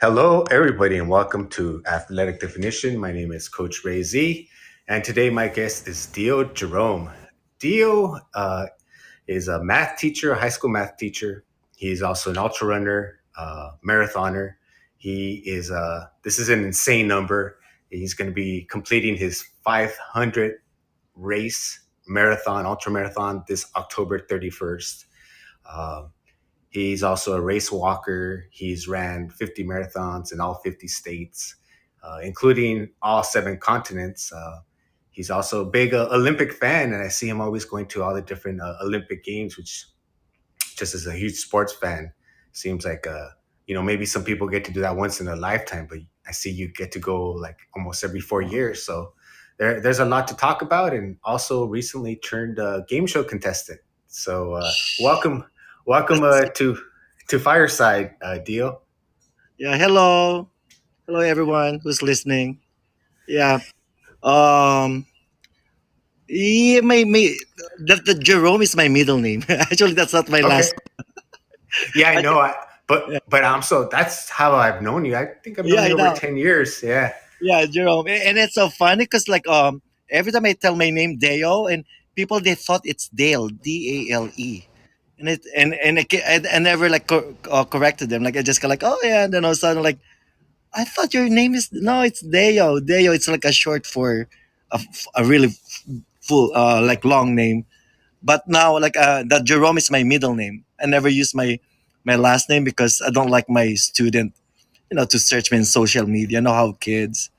Hello, everybody, and welcome to Athletic Definition. My name is Coach Ray Z, and today my guest is Deo Jerome. Deo is a math teacher, a high school math teacher. He's also an ultra runner, marathoner. He is this is an insane number. He's going to be completing his 500 race marathon, ultra marathon this October 31st. He's also a race walker. He's ran 50 marathons in all 50 states, including all seven continents. He's also a big Olympic fan, and I see him always going to all the different Olympic games, which just as a huge sports fan, seems like maybe some people get to do that once in a lifetime, but I see you get to go like almost every 4 years. So there's a lot to talk about, and also recently turned game show contestant. So welcome to Fireside, Dio. Yeah, hello. Hello everyone who's listening. Yeah. Um my the Jerome is my middle name. Actually that's not my Okay. last. Yeah, I I, know. yeah, But I'm so that's how I've known you. I think I've yeah, known I you over know. 10 years. Yeah. Yeah, Jerome. And it's so funny cuz every time I tell my name Deo and people they thought it's Dale, Dale. I never like corrected them. Like I just go like, "Oh yeah," and then all of a sudden like I thought your name is no, it's Deo. Deo. It's like a short for a really full, like long name. But now, like that Jerome is my middle name. I never use my last name because I don't like my student, to search me in social media. I know how kids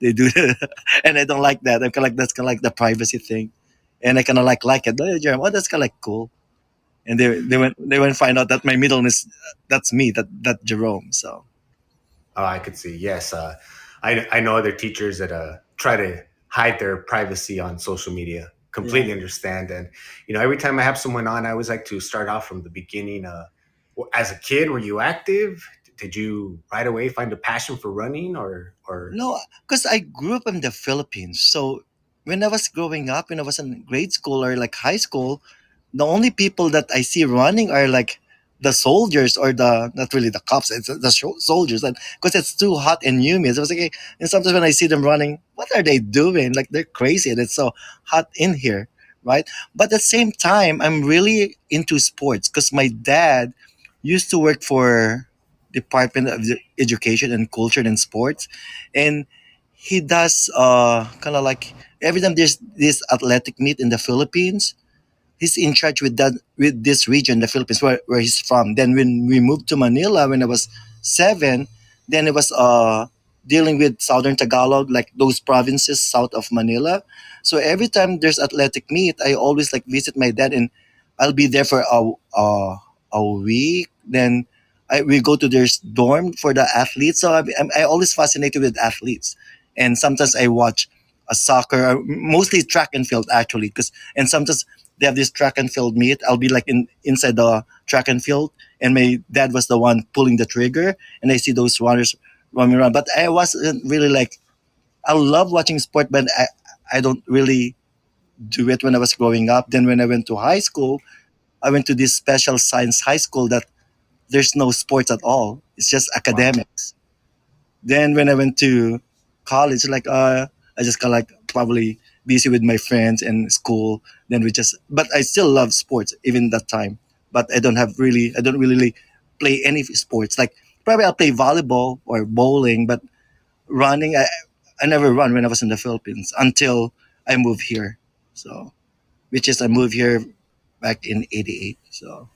they do, and I don't like that. I'm kind of like that's kind of like the privacy thing, and I kind of like it. Oh, Jerome, oh, that's kind of like cool. And they went find out that my middle name is that's me, that Jerome. So Oh, I could see. Yes, I know other teachers that try to hide their privacy on social media. yeah. Completely understand, and every time I have someone on, I always like to start off from the beginning. As a kid, were you active? Did you right away find a passion for running, or No, because I grew up in the Philippines. So when I was growing up, when I was in grade school or like high school, the only people that I see running are like the soldiers or the not really the cops, it's the soldiers. And because it's too hot and humid, so I was like, and sometimes when I see them running, what are they doing? Like they're crazy, and it's so hot in here, right? But at the same time, I'm really into sports because my dad used to work for Department of Education and Culture and Sports, and he does kind of like every time there's this athletic meet in the Philippines, he's in charge with this region, the Philippines, where he's from. Then when we moved to Manila when I was 7, then it was dealing with Southern Tagalog, like those provinces south of Manila. So every time there's athletic meet, I always like visit my dad, and I'll be there for a week. Then we go to their dorm for the athletes. So I always fascinated with athletes, and sometimes I watch a soccer, mostly track and field actually, because and sometimes they have this track and field meet. I'll be like inside the track and field, and my dad was the one pulling the trigger, and I see those runners running around. But I wasn't really like I love watching sport, but I don't really do it when I was growing up. Then when I went to high school, I went to this special science high school that there's no sports at all. It's just wow? academics. Then when I went to college, like I just got like probably busy with my friends and school. Then we just, but I still love sports even that time. But I don't really like play any sports. Like probably I'll play volleyball or bowling, but running, I never run when I was in the Philippines until I moved here. So, which is I moved here back in '88. So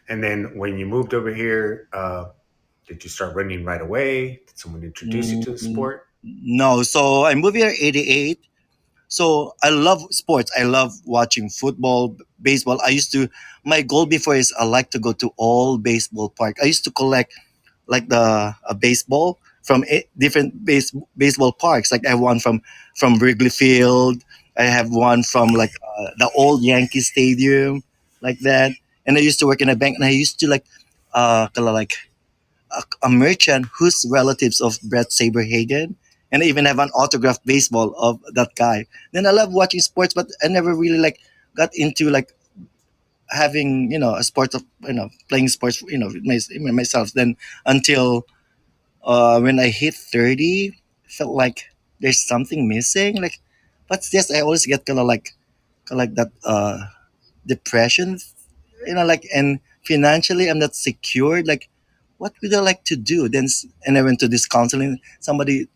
And then when you moved over here, did you start running right away? Did someone introduce you to the mm, sport? no, so I moved here '88. So I love sports. I love watching football, baseball. My goal before is I like to go to all baseball park. I used to collect like the a baseball from different baseball parks. Like I have one from Wrigley Field. I have one from like the old Yankee Stadium, like that. And I used to work in a bank, and I used to like kind of like a merchant who's relatives of Brett Saberhagen, and I even have an autographed baseball of that guy. Then I love watching sports, but I never really like got into like having a sport of playing sports with myself. Then until when I hit 30, felt like there's something missing. Like, what's this? I always get kind of like that depression, like, and financially I'm not secured. Like, what would I like to do? And I went to this counseling. Somebody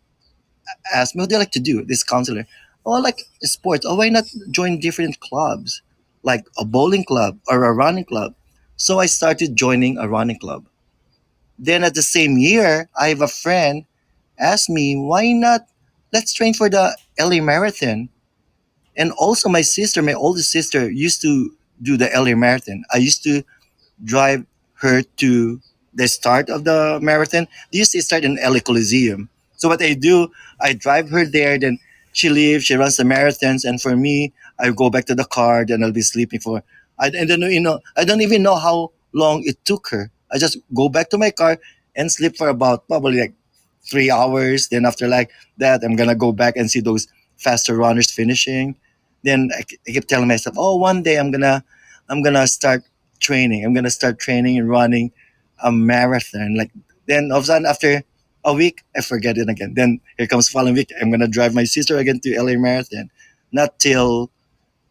asked me, what do you like to do? This counselor, oh, I like sports. Oh, why not join different clubs, like a bowling club or a running club? So I started joining a running club. Then at the same year, I have a friend asked me, why not let's train for the LA Marathon? And also my sister, my oldest sister, used to do the LA Marathon. I used to drive her to the start of the marathon. They used to start in LA Coliseum. So what I do, I drive her there, then she leaves, she runs the marathons, and for me, I go back to the car, then I'll be sleeping for I don't know, I don't even know how long it took her. I just go back to my car and sleep for about probably like 3 hours. Then after like that, I'm gonna go back and see those faster runners finishing. Then I keep telling myself, oh, one day I'm gonna start training. I'm gonna start training and running a marathon. Like then all of a sudden after a week, I forget it again. Then here comes following week. I'm gonna drive my sister again to LA Marathon. Not till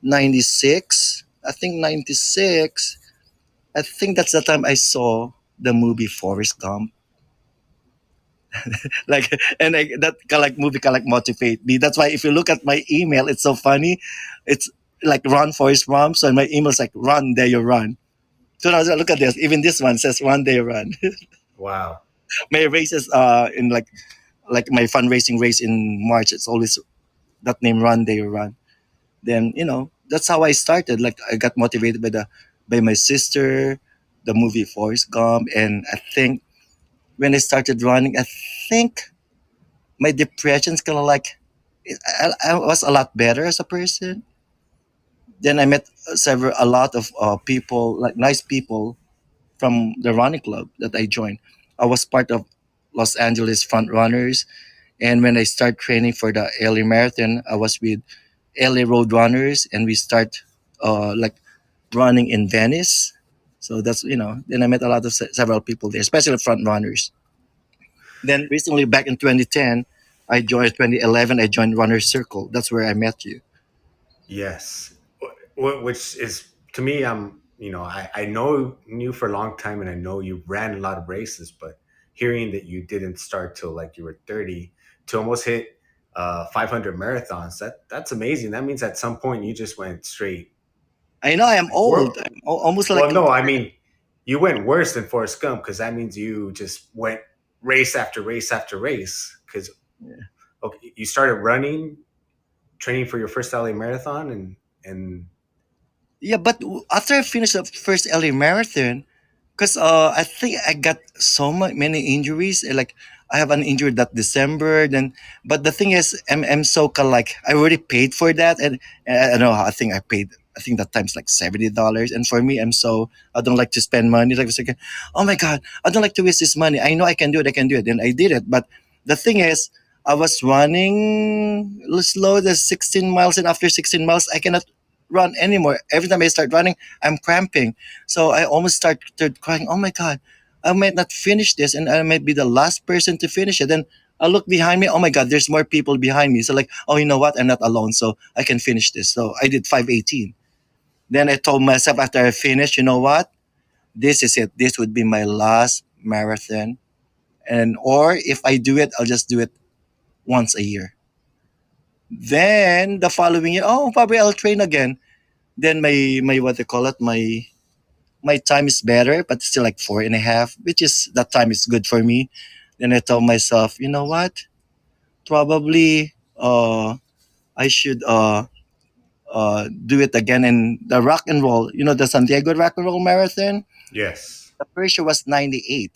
96. I think 96. I think that's the time I saw the movie Forrest Gump. Like and that kind of like movie kind of like motivate me. That's why if you look at my email, it's so funny. It's like run Forrest Gump. So my email's like run there you run. So now look at this. Even this one says one day run. Wow. My races in like my fundraising race in March. It's always that name run day run. Then that's how I started. Like I got motivated by my sister, the movie Forrest Gump, and I think when I started running, I think my depression's kind of like I was a lot better as a person. Then I met a lot of people, like nice people from the running club that I joined. I was part of Los Angeles front runners, and when I start training for the LA Marathon, I was with LA Road Runners, and we start like running in Venice. So that's Then I met a lot of several people there, especially front runners. Then recently, back in 2010, I joined 2011. I joined Runner Circle. That's where I met you. Yes, which is to me, I know you for a long time, and I know you ran a lot of races, but hearing that you didn't start till like you were 30 to almost hit 500 marathons, that's amazing. That means at some point you just went straight I know I am like old. I'm almost well, like no, I mean you went worse than Forrest Gump because that means you just went race after race after race. Because okay, you started running, training for your first LA marathon, and yeah. But after I finished the first LA Marathon, because I think I got so many injuries. Like I have an injury that December. Then, but the thing is, I'm so like I already paid for that, and I don't know. I think I paid. I think that time's like $70. And for me, I don't like to spend money. Like I was like, oh my god, I don't like to waste this money. I know I can do it. I can do it. And I did it. But the thing is, I was running slow. The 16 miles, and after 16 miles, I cannot run anymore. Every time I start running, I'm cramping. So I almost started crying, oh my God, I might not finish this and I might be the last person to finish it. Then I look behind me, oh my God, there's more people behind me. So like, oh, you know what? I'm not alone. So I can finish this. So I did 5:18. Then I told myself after I finished, you know what? This is it. This would be my last marathon. And or if I do it, I'll just do it once a year. Then the following year, oh, probably I'll train again. Then my what they call it, my time is better, but still like 4.5, which is that time is good for me. Then I told myself, you know what? Probably I should do it again. And the rock and roll, the San Diego Rock and Roll Marathon, yes, the first year was 98.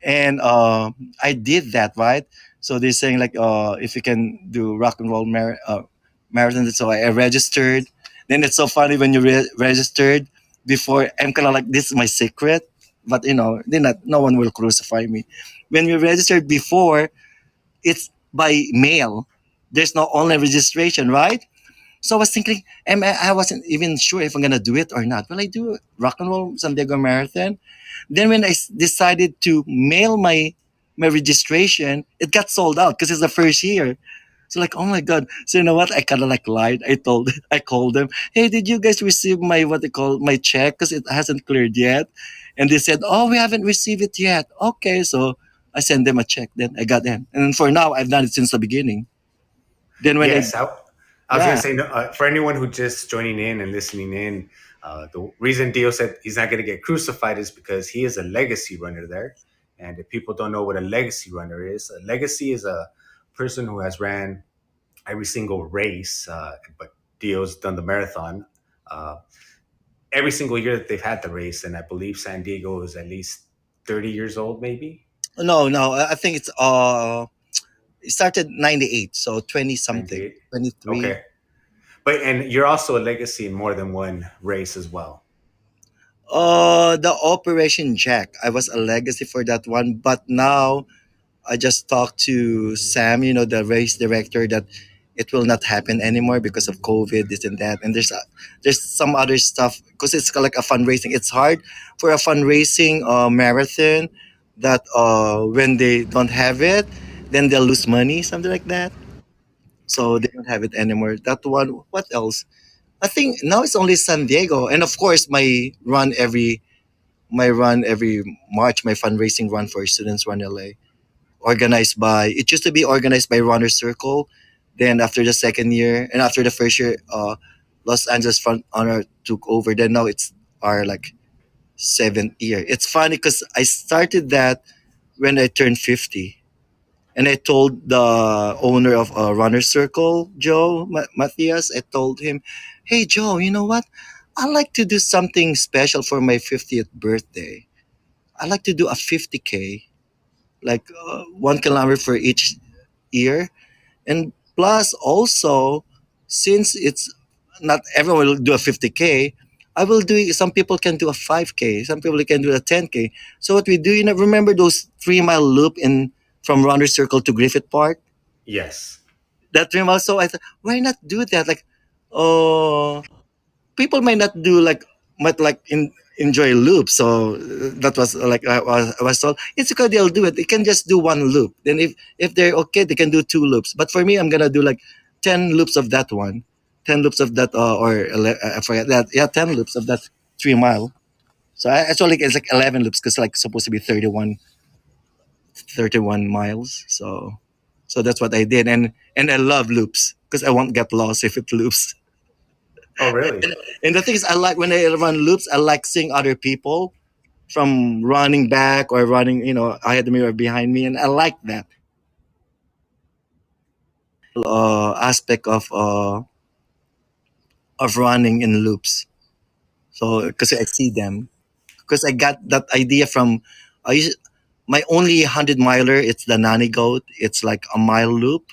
And I did that, right? So they're saying like if you can do rock and roll marathon, so I registered. Then it's so funny when you registered before. I'm kind of like, this is my secret, but they not no one will crucify me. When we registered before, it's by mail. There's no online registration, right? So I was thinking, I wasn't even sure if I'm gonna do it or not. Will I do rock and roll San Diego Marathon? Then when I decided to mail my registration, it got sold out because it's the first year. So like, oh my god. So you know what? I kind of like lied. I called them. Hey, did you guys receive my what they call my check? Because it hasn't cleared yet. And they said, oh, we haven't received it yet. Okay, so I sent them a check. Then I got in. And for now, I've done it since the beginning. Then when I Yes, I was going to yeah say, no, for anyone who just joining in and listening in, the reason Dio said he's not going to get crucified is because he is a legacy runner there. And if people don't know what a legacy runner is, a legacy is a person who has ran every single race, but Dio's done the marathon uh, every single year that they've had the race. And I believe San Diego is at least 30 years old, maybe no, I think it started 98, so 20 something, 98. 23. Okay. But, and you're also a legacy in more than one race as well. The Operation Jack. I was a legacy for that one, but now I just talked to Sam, the race director, that it will not happen anymore because of COVID, this and that. And there's some other stuff because it's like a fundraising. It's hard for a fundraising marathon that when they don't have it, then they'll lose money, something like that. So they don't have it anymore. That one. What else? I think now it's only San Diego, and of course my run every March, my fundraising run for Students Run LA, organized by it used to be organized by Runner Circle. Then after the second year and after the first year, Los Angeles Front Honor took over. Then now it's our like seventh year. It's funny because I started that when I turned 50. And I told the owner of Runner Circle, Joe Matthias, I told him, hey, Joe, you know what? I like to do something special for my 50th birthday. I like to do a 50K, like 1 kilometer for each year. And plus, also, since it's not everyone will do a 50K, I will do it. Some people can do a 5K, some people can do a 10K. So, what we do, remember those 3 mile loop from Runner Circle to Griffith Park? Yes. That 3 miles. So, I thought, why not do that? Like, oh, people might not do like might like enjoy loops. So that was like I was told it's okay. They'll do it. They can just do one loop. Then if they're okay, they can do two loops. But for me, I'm gonna do like 10 loops of that one, 10 loops of that, I forget that. Yeah, 10 loops of that 3 mile. So actually it's like 11 loops because like supposed to be 31 miles. So that's what I did, and I love loops because I won't get lost if it loops. Oh, really? And the thing is, I like when I run loops, I like seeing other people from running back or running, I had the mirror behind me, and I like that aspect of running in loops. So because I see them, because I got that idea from I used, my only 100 miler. It's the Nanny Goat. It's like a mile loop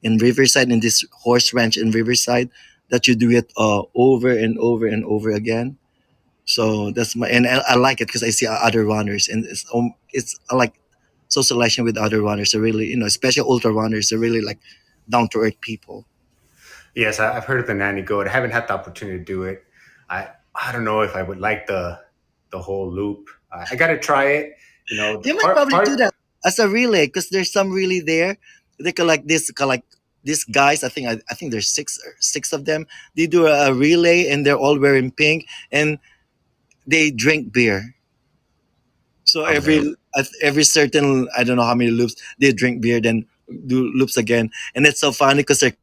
in Riverside, in this horse ranch in Riverside, that you do it over and over and over again. So that's and I like it because I see other runners, and it's I like socializing with other runners. Are really, especially ultra runners, are really like down to earth people. Yes, I've heard of the nanny goat. I haven't had the opportunity to do it. I don't know if I would like the whole loop. I got to try it. The You might part probably do part. that as a relay because there's some relay there. They collect this collect these guys. I think there's six of them. They do a relay and they're all wearing pink and they drink beer. So Okay. every certain, I don't know how many loops, they drink beer, then do loops again, and it's so funny because they're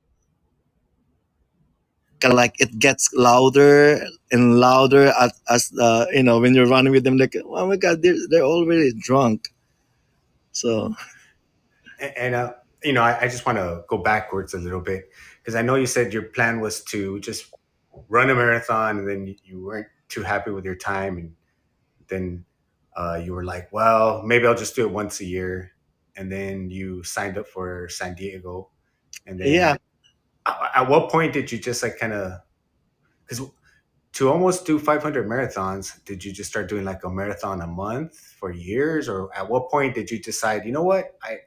kind of like it gets louder and louder as when you're running with them. Like, oh my god, they're already drunk. So And I just want to go backwards a little bit because I know you said your plan was to just run a marathon, and then you weren't too happy with your time, and then you were like, well, maybe I'll just do it once a year, and then you signed up for San Diego, and yeah, then at what point did you just like kind of because to almost do 500 marathons, did you just start doing like a marathon a month for years, or at what point did you decide, you know what, I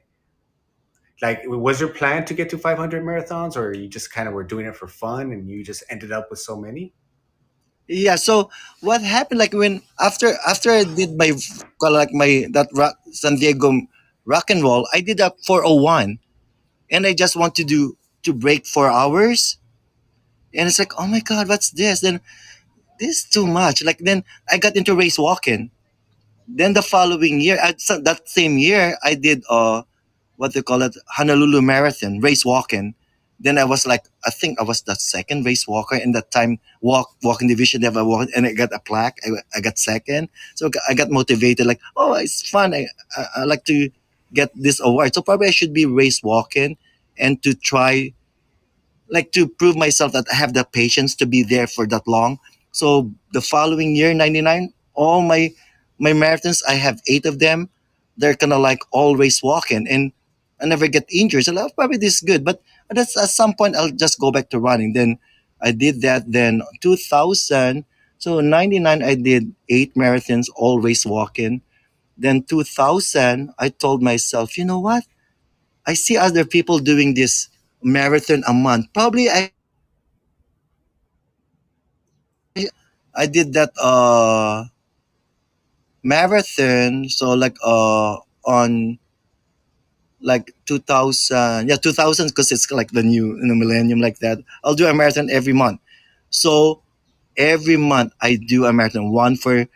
like, was your plan to get to 500 marathons, or you just kind of were doing it for fun and you just ended up with so many? yeah. So what happened? Like when after I did my San Diego rock and roll. I did a 401, and I just want to do to break 4 hours, and it's like, oh my god, what's this? Then this is too much. Like then I got into race walking. Then the following year, that same year, I did what they call it, Honolulu Marathon race walking. Then I was like, I think I was the second race walker in that time walking division. They have a walk, and I got a plaque. I got second, so I got motivated. Like, oh, it's fun. I like to get this award. So probably I should be race walking and to try like to prove myself that I have the patience to be there for that long. So the following year, 99, all my marathons, I have 8 of them. They're kind of like always walking, and I never get injured. So like, probably this is good, but that's at some point I'll just go back to running. Then I did that. Then 2000, so 99, I did 8 marathons, always walking. Then 2000, I told myself, you know what? I see other people doing this marathon a month. Probably I did that marathon, so like on like 2000, yeah, 2000, because it's like the new millennium, like that. I'll do a marathon every month. So every month I do a marathon, one for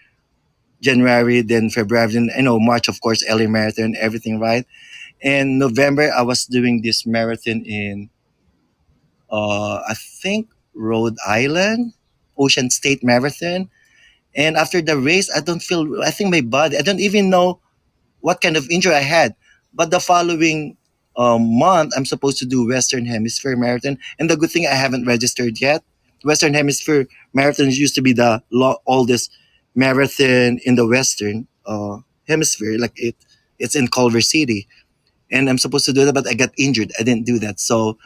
January, then February, then March, of course, LA marathon, everything, right? And November I was doing this marathon in I think Rhode Island, Ocean State Marathon. And after the race, I don't feel, I think my body, I don't even know what kind of injury I had. But the following month, I'm supposed to do Western Hemisphere Marathon. And the good thing, I haven't registered yet. Western Hemisphere Marathons used to be the oldest marathon in the Western Hemisphere. Like it's in Culver City. And I'm supposed to do that, but I got injured. I didn't do that. So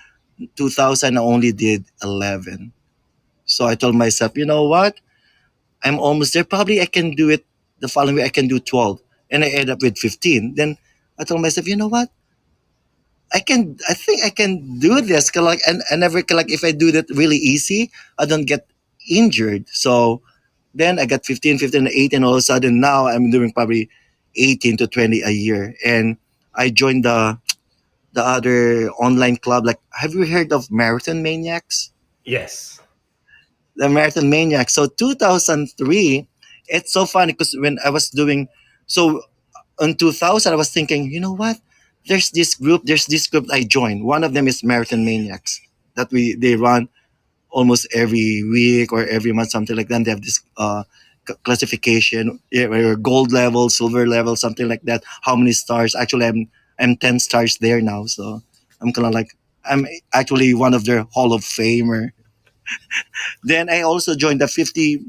2000, I only did 11. So I told myself, you know what? I'm almost there. Probably I can do it the following week. I can do 12, and I end up with 15. Then I told myself, you know what? I can. I think I can do this. 'Cause like, and I never like if I do that really easy, I don't get injured. So then I got 15, 15, 18. All of a sudden now I'm doing probably 18 to 20 a year, and I joined the other online club. Like, have you heard of Marathon Maniacs? Yes. The Marathon Maniac. So 2003, it's so funny because when I was doing, so in 2000, I was thinking, you know what? There's this group I joined. One of them is Marathon Maniacs that they run almost every week or every month, something like that. They have this classification, yeah, where gold level, silver level, something like that. How many stars? Actually, I'm 10 stars there now. So I'm kind of like, I'm actually one of their Hall of Famer. Then I also joined the 50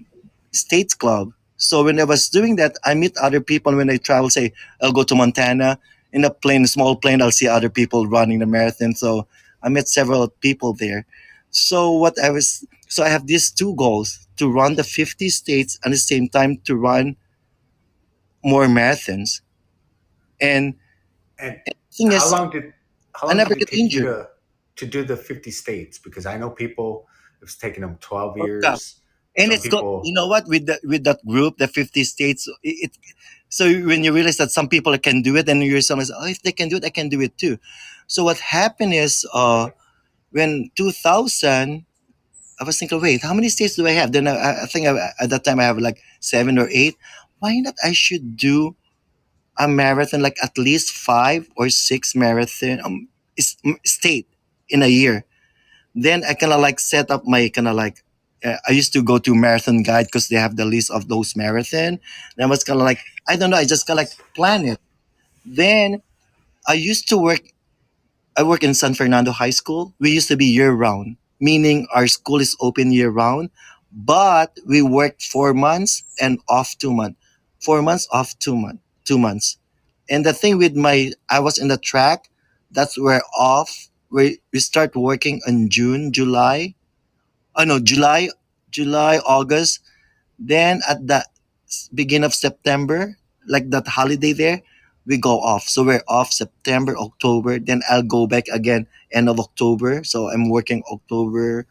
States Club. So when I was doing that, I meet other people when I travel. Say, I'll go to Montana in a plane, small plane. I'll see other people running the marathon. So I met several people there. So I have these two goals: to run the 50 states and at the same time to run more marathons. And And the thing how is, long did how I long never did it get take you injured. to do the 50 states? Because I know people it's taken them 12 Okay. years. And Some it's got, people you know what, with that group, the 50 states, so when you realize that some people can do it, and you're someone says, oh, if they can do it, I can do it too. So what happened is, when 2000, I was thinking, wait, how many states do I have? Then I think at that time I have like 7 or 8. Why not? I should do a marathon, like at least 5 or 6 marathon state in a year. Then I kind of like set up my kind of like, I used to go to Marathon Guide because they have the list of those marathon. And I was kind of like, I don't know, I just kind of like plan it. Then I used to work, I work in San Fernando High School. We used to be year round, meaning our school is open year round, but we worked 4 months and off 2 months. 4 months off 2 months, 2 months. And the thing with I was in the track, that's where off. We start working in June, July. Oh no, July, August. Then at the beginning of September, like that holiday there, we go off. So we're off September, October. Then I'll go back again end of October. So I'm working October,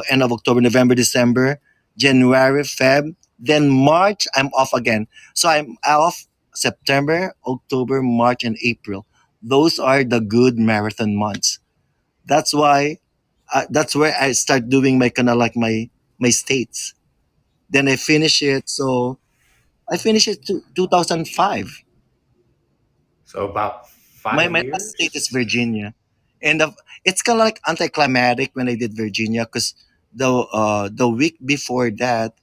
end of October, November, December, January, Feb. Then March, I'm off again. So I'm off September, October, March, and April. Those are the good marathon months. That's why that's where I start doing my kind of like my states. Then I finish it. So I finished it to 2005. So about My five my last state is years. Virginia, and it's kind of like anticlimactic when I did Virginia because the week before that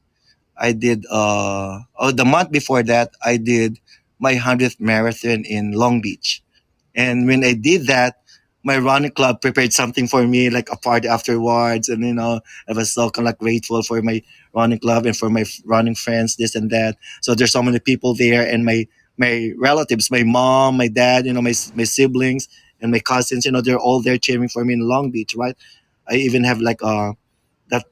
I did the month before that I did my 100th marathon in Long Beach. And when I did that, my running club prepared something for me, like a party afterwards. And, I was so kind of like grateful for my running club and for my running friends, this and that. So there's so many people there and my relatives, my mom, my dad, my siblings and my cousins, they're all there cheering for me in Long Beach, right? I even have like that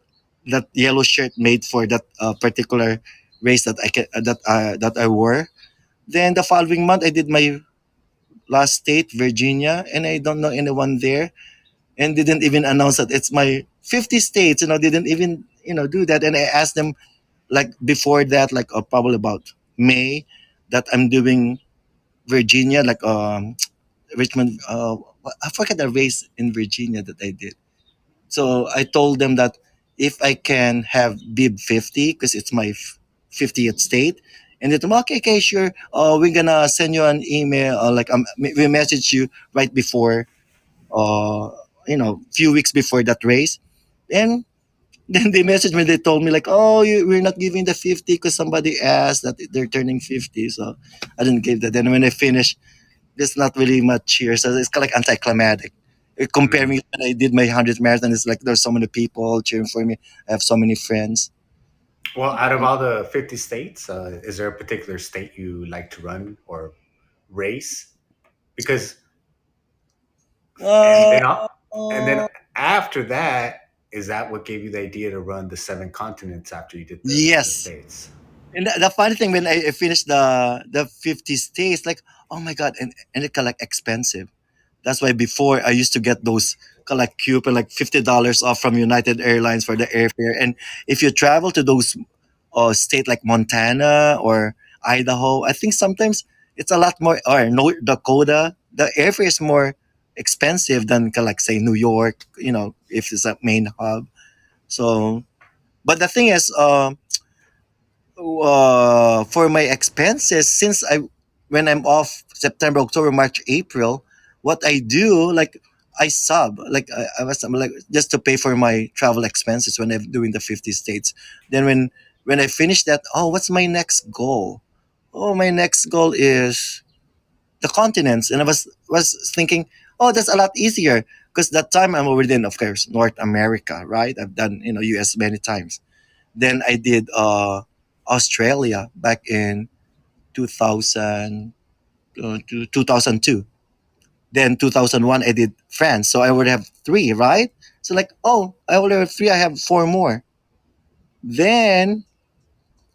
that yellow shirt made for that particular race that I wore. Then the following month, I did my last state, Virginia, and I don't know anyone there, and didn't even announce that it's my 50 states. Didn't even do that. And I asked them like before that, like probably about May, that I'm doing Virginia, like Richmond. I forget the race in Virginia that I did. So I told them that if I can have bib 50 because it's my 50th state. And they told me, okay, okay, sure. We're gonna send you an email. We message you right before, uh, few weeks before that race. And then they messaged me. They told me like, oh, we're not giving the 50 because somebody asked that they're turning 50. So I didn't give that. Then when I finished, there's not really much here. So it's kind of like anticlimactic. Comparing Mm. when I did my 100th marathon, it's like there's so many people cheering for me. I have so many friends. Well, out of all the 50 states, is there a particular state you like to run or race? Because and Uh, then and then after that, is that what gave you the idea to run the seven continents after you did the yes. states? And the funny thing when I finished the 50 states, like, oh my god, and it kind of like expensive. That's why before I used to get those kind of like coupon, like $50 off from United Airlines for the airfare. And if you travel to those state like Montana or Idaho, I think sometimes it's a lot more. Or North Dakota, the airfare is more expensive than kind of like say New York. If it's a main hub. So, but the thing is, for my expenses, since I when I'm off September, October, March, April, what I do like I sub like I was like just to pay for my travel expenses when I'm doing the 50 states. Then when I finish that, oh, what's my next goal? Oh, my next goal is the continents, and I was thinking, oh, that's a lot easier because that time I'm already in, of course, North America, right? I've done US many times. Then I did Australia back in 2000 to 2002. Then 2001 I did France. So I would have three, right? So like, oh, I already have three. I have four more. Then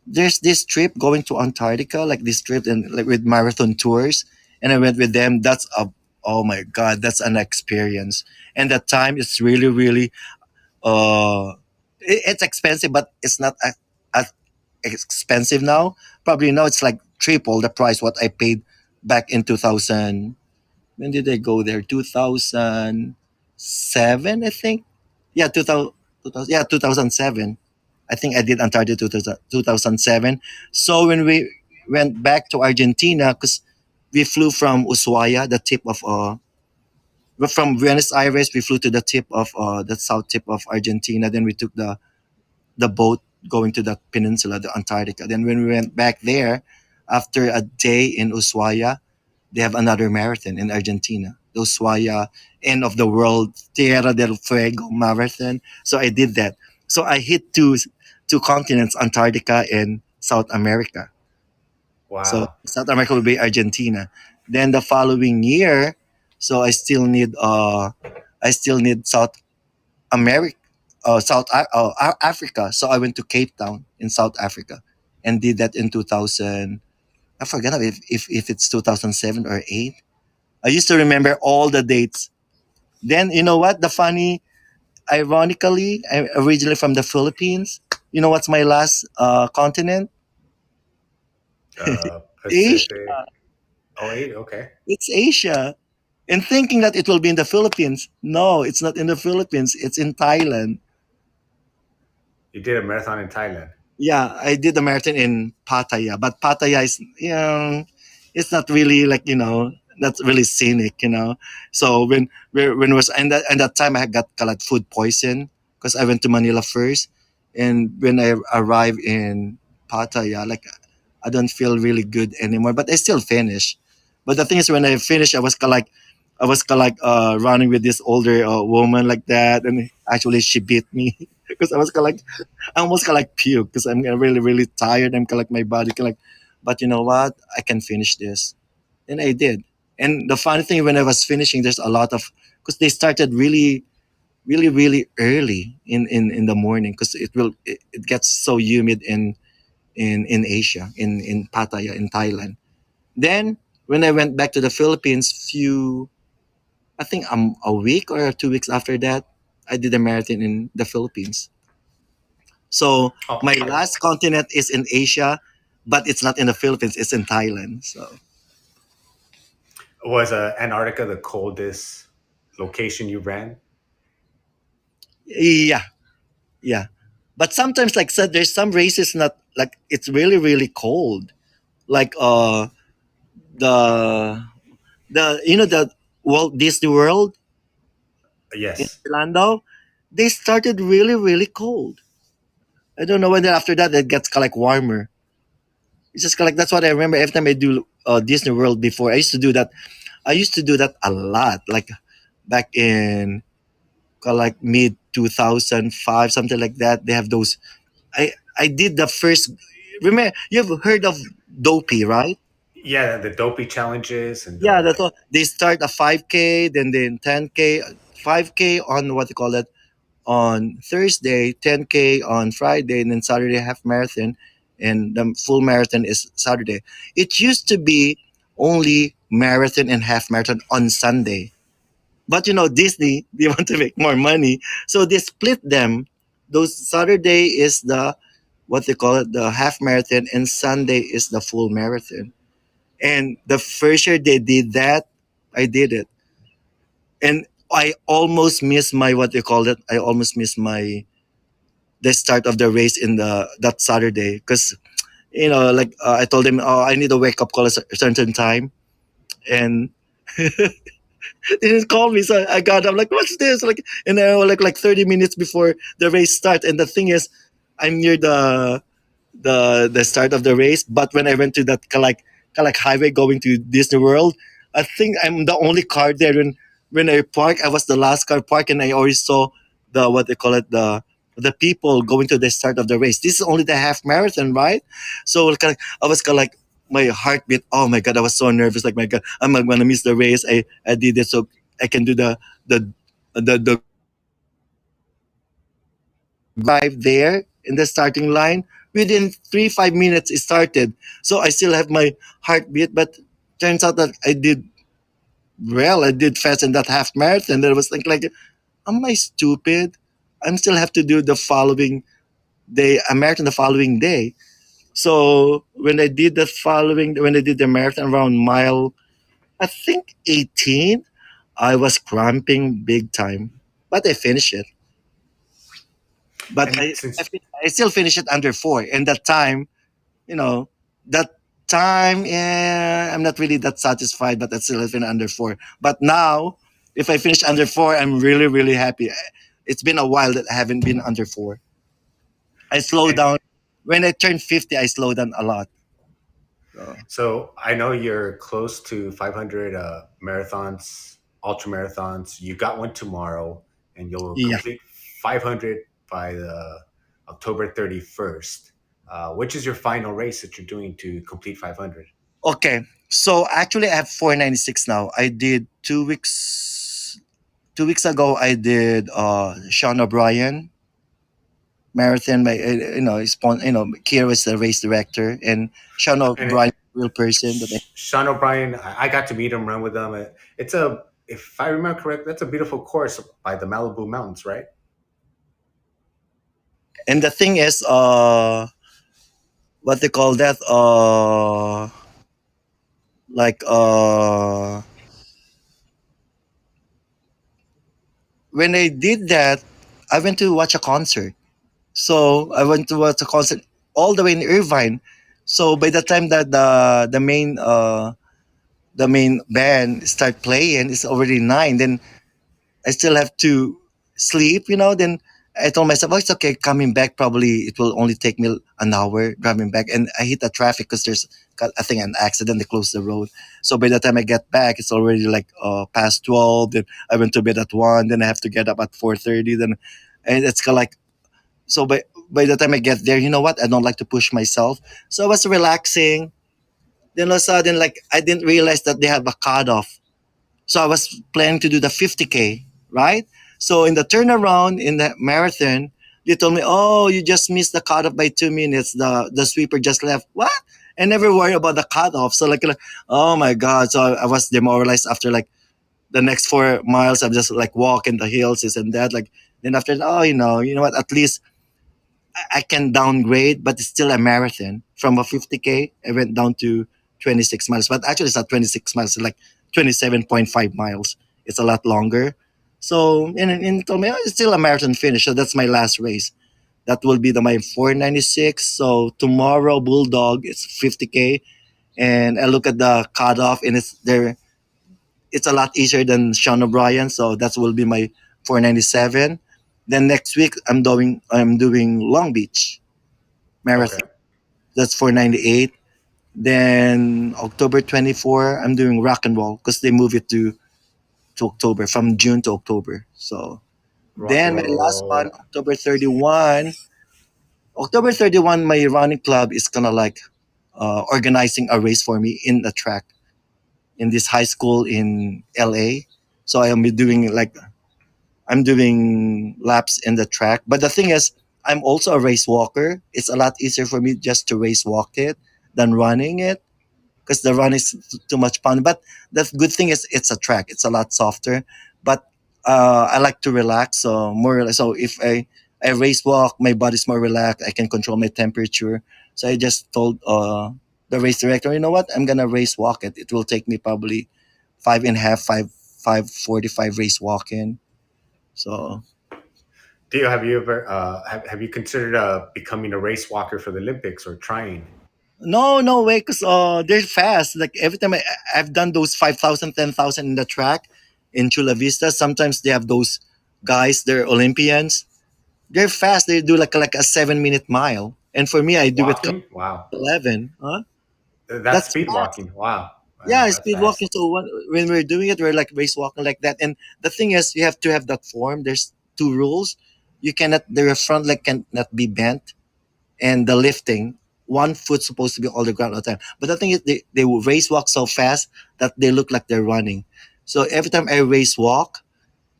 there's this trip going to Antarctica, like this trip and like with marathon tours, and I went with them. That's a oh my god, that's an experience. And that time it's really really it's expensive, but it's not as expensive now. Probably now it's like triple the price what I paid back in 2000. When did I go there? 2007, I think. Yeah, 2000, yeah, 2007. I think I did Antarctica 2007. So when we went back to Argentina, because we flew from Ushuaia, the tip of from Buenos Aires, we flew to the tip of the south tip of Argentina. Then we took the boat going to the peninsula, the Antarctica. Then when we went back there, after a day in Ushuaia, they have another marathon in Argentina, the Ushuaia End of the World Tierra del Fuego marathon. So I did that. So I hit two continents, Antarctica and South America. So Wow. South America will be Argentina. Then the following year, so I still need South America, Africa. So I went to Cape Town in South Africa, and did that in 2000. I forget if it's 2007 or eight. I used to remember all the dates. Then you know what? Ironically, I'm originally from the Philippines. You know what's my last continent? Asia. Pacific. Oh, eight. Okay. It's Asia. And thinking that it will be in the Philippines. No, it's not in the Philippines. It's in Thailand. You did a marathon in Thailand. Yeah, I did the marathon in Pattaya, but Pattaya is, it's not really like, not really scenic, So when it was and that time I got like food poison because I went to Manila first, and when I arrived in Pattaya, like I don't feel really good anymore, but I still finish. But the thing is, when I finished, I was kind of like running with this older woman like that, and actually she beat me because I almost kind of like puke because I'm really, really tired. I'm kind of like my body kind of like, but you know what? I can finish this. And I did. And the funny thing, when I was finishing, there's a lot of, because they started really, really, really early in the morning because it gets so humid in Asia, in Pattaya, in Thailand. Then when I went back to the Philippines, I think a week or 2 weeks after that, I did a marathon in the Philippines. So Oh, my last continent is in Asia, but it's not in the Philippines. It's in Thailand. So was Antarctica the coldest location you ran? yeah, yeah. But sometimes, like I said, there's some races not like it's really really cold. Like the the Walt Disney World in Yes. Orlando, they started really really cold. I don't know when then after that it gets kinda like warmer. It's just kinda like that's what I remember every time I do Disney World before. I used to do that. I used to do that a lot. Like back in like mid 2005, something like that. They have those. I did the first. Remember, you've heard of Dopey, right? Yeah, the dopey challenges and Yeah, that's all. They start a 5K, then 10K, 5K on what you call it on Thursday, 10K on Friday, and then Saturday half marathon, and the full marathon is Saturday. It used to be only marathon and half marathon on Sunday. But Disney, they want to make more money. So they split them. Those Saturday is the what they call it, the half marathon, and Sunday is the full marathon. And the first year they did that, I did it. And I almost missed my what they call it. I almost missed my the start of the race in the that Saturday because like I told him, oh, I need a wake up call at a certain time, and they didn't call me, so I got. I'm like, what's this? Like, and like 30 minutes before the race starts, and the thing is, I'm near the start of the race. But when I went to that kind of like highway going to Disney World, I think I'm the only car there. When I parked, I was the last car parked, and I already saw the what they call it the people going to the start of the race. This is only the half marathon, right? So I was kind of like my heartbeat. Oh my god, I was so nervous. Like my god, I'm gonna miss the race. I did it so I can do the the drive there in the starting line. Within 3 5 minutes, it started. So I still have my heartbeat, but turns out that I did well. I did fast in that half marathon. Then I was like, am I stupid? I'm still have to do the following day, a marathon the following day. So when I did the marathon around mile, I think 18, I was cramping big time, but I finished it. But and since I still finished it under 4. And that time, you know, that time, I'm not really that satisfied, but I still have been under 4. But now, if I finish under 4, I'm really, really happy. It's been a while that I haven't been under 4. I slow and down. When I turn 50, I slow down a lot. So, so I know you're close to 500 marathons, ultra marathons. You got one tomorrow, and you'll yeah. complete 500 by the October 31st. Which is your final race that you're doing to complete 500? Okay. So actually, I have 496 now. I did 2 weeks. 2 weeks ago, I did Sean O'Brien marathon by Kier was the race director, and Sean And O'Brien real person that Sean O'Brien, I got to meet him, run with him. It's a, if I remember correct, that's a beautiful course by the Malibu Mountains, right? and the thing is what they call that Like when I did that, I went to watch a concert. So I went to watch a concert all the way in Irvine. So by the time that the main band start playing, it's already 9. Then I still have to sleep, Then I told myself, oh, it's okay. Coming back, probably it will only take me an hour driving back. And I hit the traffic because there's, I think, an accident. They closed the road. So by the time I get back, it's already like past 12. Then I went to bed at 1. Then I have to get up at 4:30. Then, and it's kind of like, so by the time I get there, you know what? I don't like to push myself. So I was relaxing. Then all of a sudden, like, I didn't realize that they have a cutoff. So I was planning to do the 50K, right? So in the turnaround in the marathon, they told me, "Oh, you just missed the cutoff by 2 minutes. The sweeper just left." What? I never worry about the cutoff. So like, oh my god! So I was demoralized after like the next 4 miles. I'm just like walking the hills, this and that. Like then after, oh, you know what? At least I can downgrade, but it's still a marathon. From a 50K, I went down to 26 miles. But actually, it's not 26 miles, it's like 27.5 miles. It's a lot longer. So, and told me, oh, it's still a marathon finish. So that's my last race. That will be my 496. So tomorrow, Bulldog, it's 50K. And I look at the cutoff, and it's there. It's a lot easier than Sean O'Brien. So that will be my 497. Then next week, I'm doing Long Beach Okay. marathon. That's 498. Then October 24, I'm doing rock and roll because they move it to October, from June to October. So Rock then and my last one, roll. October 31. October 31, my running club is kind of like organizing a race for me in the track in this high school in LA. So I am doing like I'm doing laps in the track. But the thing is, I'm also a race walker. It's a lot easier for me just to race walk it than running it because the run is too much fun. But the good thing is it's a track. It's a lot softer. But I like to relax. So so if I race walk, my body's more relaxed. I can control my temperature. So I just told the race director, you know what? I'm gonna race walk it. It will take me probably 5.5, 5:45 race walking. So Dio, have you ever have you considered becoming a race walker for the Olympics or trying? no, no way, cause they're fast. Like every time I've done those 5,000, 10,000 in the track in Chula Vista. Sometimes they have those guys. They're Olympians. They're fast. They do like a 7 minute mile, and for me, I do it Walking? Wow. 11. Huh? That's That's speed fast. walking. Wow. Wow, Yeah, that's speed fast. walking. So when we're doing it, we're like race walking like that. And the thing is, you have to have that form. There's two rules. You cannot. Their front leg cannot be bent, and the lifting, one foot's supposed to be on the ground all the time. But the thing is, they will race walk so fast that they look like they're running. So every time I race walk,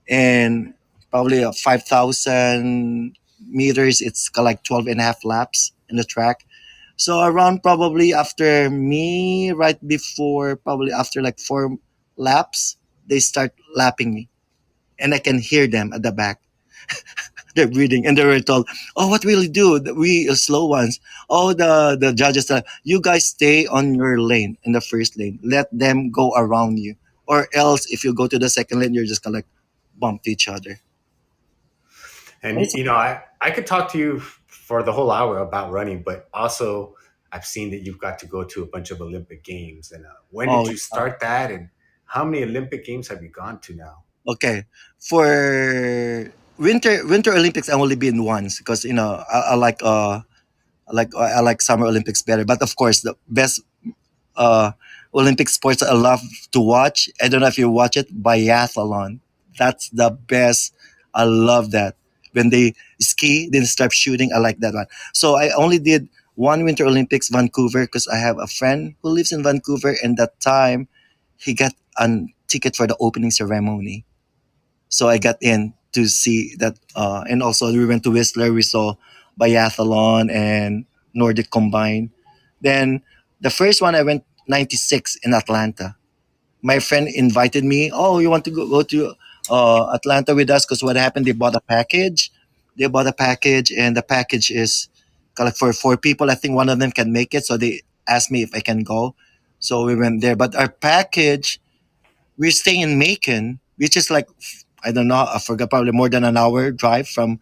and probably 5,000 meters, it's like 12 and a half laps in the track. So around probably after me, right before, probably after like 4 laps, they start lapping me. And I can hear them at the back. They're breathing, and they were told, "Oh, what will you do? We slow ones. Oh, the judges said, you guys stay on your lane in the first lane. Let them go around you, or else if you go to the second lane, you're just gonna like bump each other." And It's, I could talk to you for the whole hour about running, but also I've seen that you've got to go to a bunch of Olympic games. And when did oh, you start that? And how many Olympic games have you gone to now? okay. For Winter Olympics, I only been once because I like Summer Olympics better. But of course, the best uh, Olympic sports I love to watch. I don't know if you watch it, biathlon. That's the best. I love that. When they ski, then start shooting. I like that one. So I only did one Winter Olympics, Vancouver, because I have a friend who lives in Vancouver, and that time he got a ticket for the opening ceremony. So I got in to see that, and also we went to Whistler. We saw biathlon and Nordic combined. Then the first one I went 96 in Atlanta. My friend invited me. Oh, you want to go to Atlanta with us? Because what happened? They bought a package. They bought a package, and the package is like for 4 people. I think one of them can make it. So they asked me if I can go. So we went there. But our package, we're staying in Macon, which is like, I don't know, I forgot, probably more than an hour drive from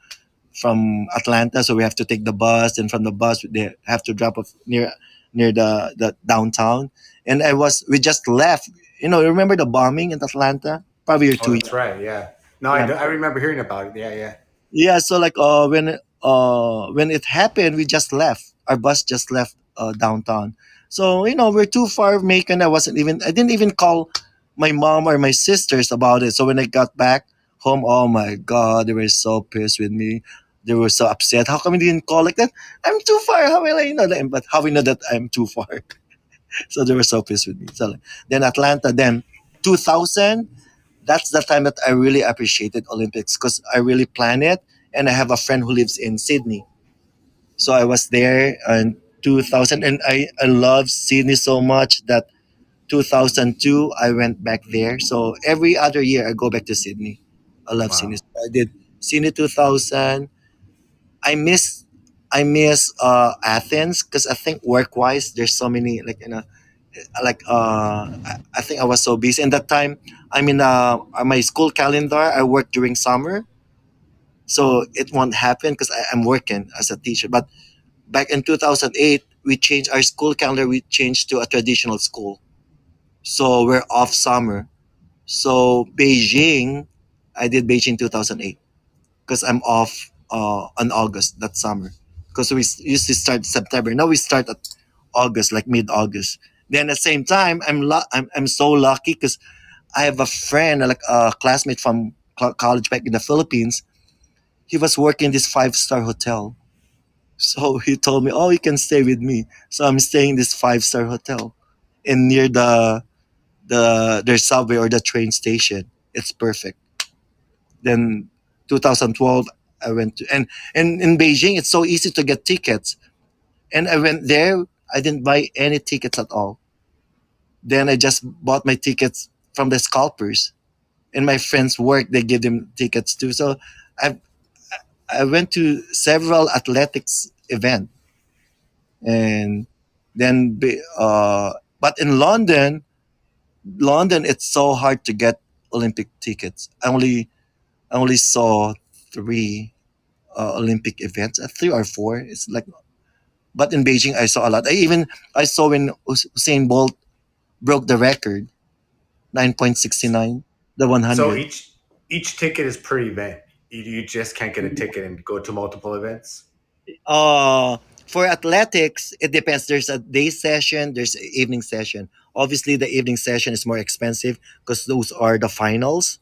Atlanta. So we have to take the bus, and from the bus they have to drop off near the downtown. And we just left. Remember the bombing in Atlanta? Probably you're Oh, too that's young. right. Yeah. No, Yeah. I remember hearing about it. Yeah, yeah. Yeah, so like when it happened, we just left. Our bus just left downtown. So we're too far Macon. I didn't even call my mom or my sisters about it. So when I got back home, oh my god, they were so pissed with me. They were so upset. How come you didn't call like that? I'm too far. How will I know that? But how we know that I'm too far? So they were so pissed with me. So like, then Atlanta, then 2000, that's the time that I really appreciated Olympics because I really planned it, and I have a friend who lives in Sydney. So I was there in 2000, and I love Sydney so much that 2002 I went back there. So every other year I go back to Sydney. I love Sydney. Wow. So I did Sydney 2000. I miss Athens because I think work wise there's so many I think I was so busy, and that time I'm in my school calendar. I work during summer, so it won't happen because I'm working as a teacher. But back in 2008, we changed our school calendar. We changed to a traditional school, so we're off summer. So Beijing, I did Beijing 2008 because I'm off on August that summer because we used to start September. Now we start at August, like mid August. Then at the same time, I'm so lucky because I have a friend, like a classmate from college back in the Philippines. He was working this 5-star hotel. So he told me, "Oh, you can stay with me." So I'm staying in this 5-star hotel, and near their subway or the train station. It's perfect. Then 2012, I went to and in Beijing, it's so easy to get tickets. And I went there. I didn't buy any tickets at all. Then I just bought my tickets from the scalpers. And my friends work, they give them tickets too. So I I went to several athletics event, and but in London it's so hard to get Olympic tickets. I only saw three Olympic events, three or four. It's like, but in Beijing I saw a lot. I saw when Usain Bolt broke the record, 9.69, the So 100. each ticket is per event. You just can't get a ticket and go to multiple events. Uh, for athletics, it depends. There's a day session, there's an evening session. Obviously, the evening session is more expensive because those are the finals.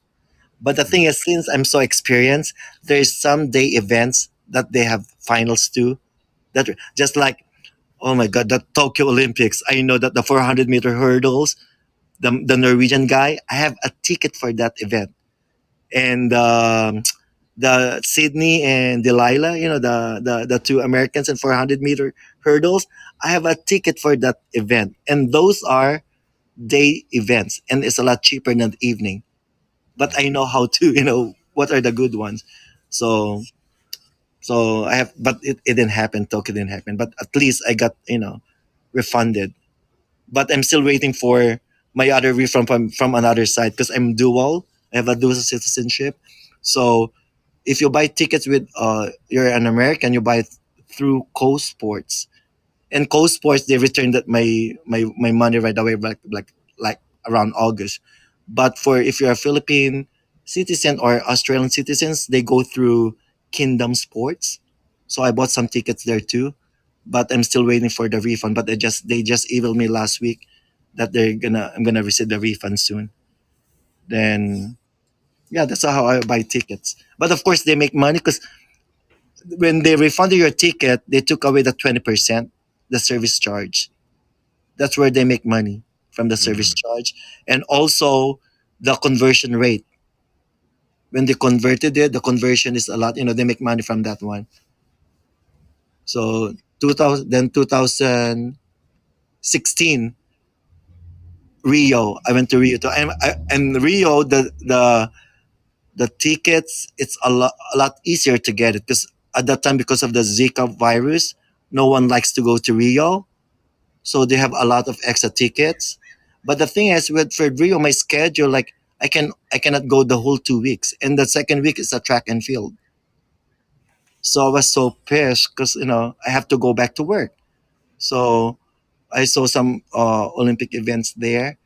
But the thing Mhm. is, since I'm so experienced, there's some day events that they have finals too. That just like, oh my god, the Tokyo Olympics. I know that the 400-meter hurdles, the Norwegian guy, I have a ticket for that event. And the Sydney and Delilah, the two Americans in 400-meter hurdles, I have a ticket for that event. And those are day events, and it's a lot cheaper than the evening. But I know how to, what are the good ones. So I have, but it didn't happen. Tokyo didn't happen. But at least I got, refunded. But I'm still waiting for my other refund from another side because I'm dual. I have a dual citizenship. So if you buy tickets with you're an American, you buy it through Co Sports. And Co Sports, they returned that my money right away, like around August. But for if you're a Philippine citizen or Australian citizens, they go through Kingdom Sports. So I bought some tickets there too, but I'm still waiting for the refund. But they just emailed me last week that I'm gonna receive the refund soon. Then yeah, that's how I buy tickets. But of course, they make money because when they refunded your ticket, they took away the 20%, the service charge. That's where they make money from the service Mhm. charge. And also the conversion rate. When they converted it, the conversion is a lot. They make money from that one. So 2000, then 2016, Rio. I went to Rio too. And Rio, the tickets, it's a lot easier to get it because at that time, because of the Zika virus, no one likes to go to Rio. so they have a lot of extra tickets. But the thing is, with for Rio, my schedule, like I cannot go the whole 2 weeks, and the second week is a track and field. So I was so pissed because I have to go back to work. So I saw some Olympic events there.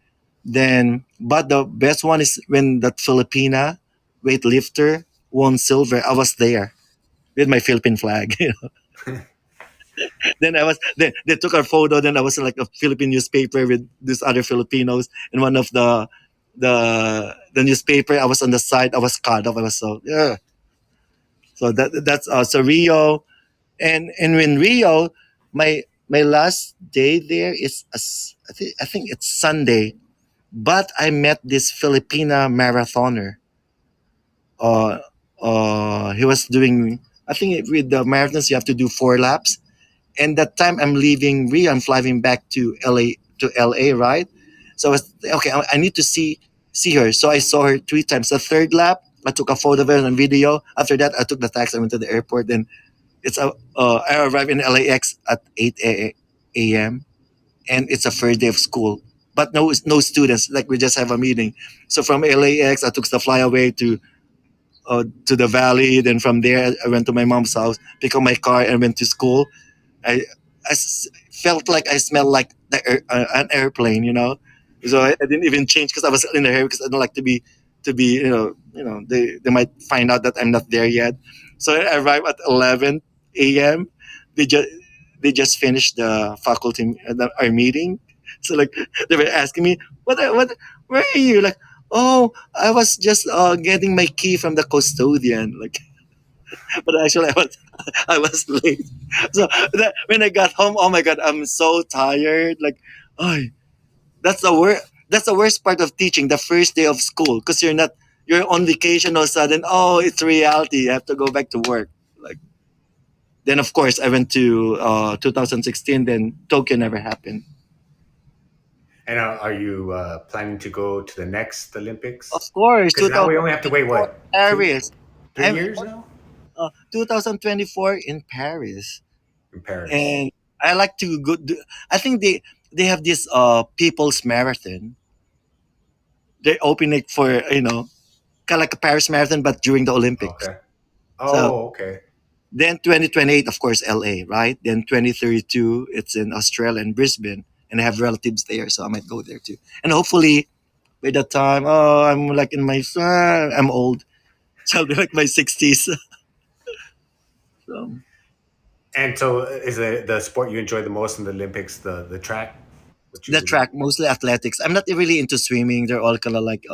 Then, but the best one is when that Filipina weightlifter won silver. I was there with my Philippine flag. Then they took our photo. Then I was like a Philippine newspaper with these other Filipinos, and one of the newspaper. I was on the side. I was caught up. I was so yeah. So that's Rio, and in Rio, my last day there is I think it's Sunday, but I met this Filipina marathoner. Uh, he was doing. I think with the marathons you have to do 4 laps, and that time I'm leaving Rio, I'm flying back to LA, right? So I was okay. I need to see her. So I saw her 3 times. The third lap, I took a photo of her and video. After that, I took the taxi. I went to the airport. Then I arrived in LAX at 8 a.m. and it's a first day of school, but no students. Like we just have a meeting. So from LAX, I took the flyaway to the valley. Then from there, I went to my mom's house, pick up my car, and went to school. I felt like I smelled like an airplane. So I didn't even change because I was in the hair because I don't like to be they might find out that I'm not there yet. So I arrived at 11 a.m. They just they just finished the faculty our meeting. So like they were asking me what where are you like. Oh, I was just getting my key from the custodian. Like, but actually, I was late. So when I got home, oh my god, I'm so tired. Like, oh, that's the worst. That's the worst part of teaching. The first day of school, because you're on vacation. All of a sudden, oh, it's reality. You have to go back to work. Like, then of course I went to 2016. Then Tokyo never happened. And are you planning to go to the next Of Olympics? course, Because now we only have to wait 2024 what, two, Paris. three I'm years now 2024 in Paris. in Paris. And I like to go. I think they have this people's marathon. They open it for kind of like a Paris marathon, but during the Olympics. Okay. So Oh, okay. then 2028, of course, LA, right? Then 2032, it's in Australia and Brisbane, and I have relatives there, so I might go there too. And hopefully by that time, oh, I'm like in my I'm old, so I'll be like my 60s. So And so, is the sport you enjoy the most in the Olympics the track? What you the really? track, mostly athletics. I'm not really into swimming. They're all kind of like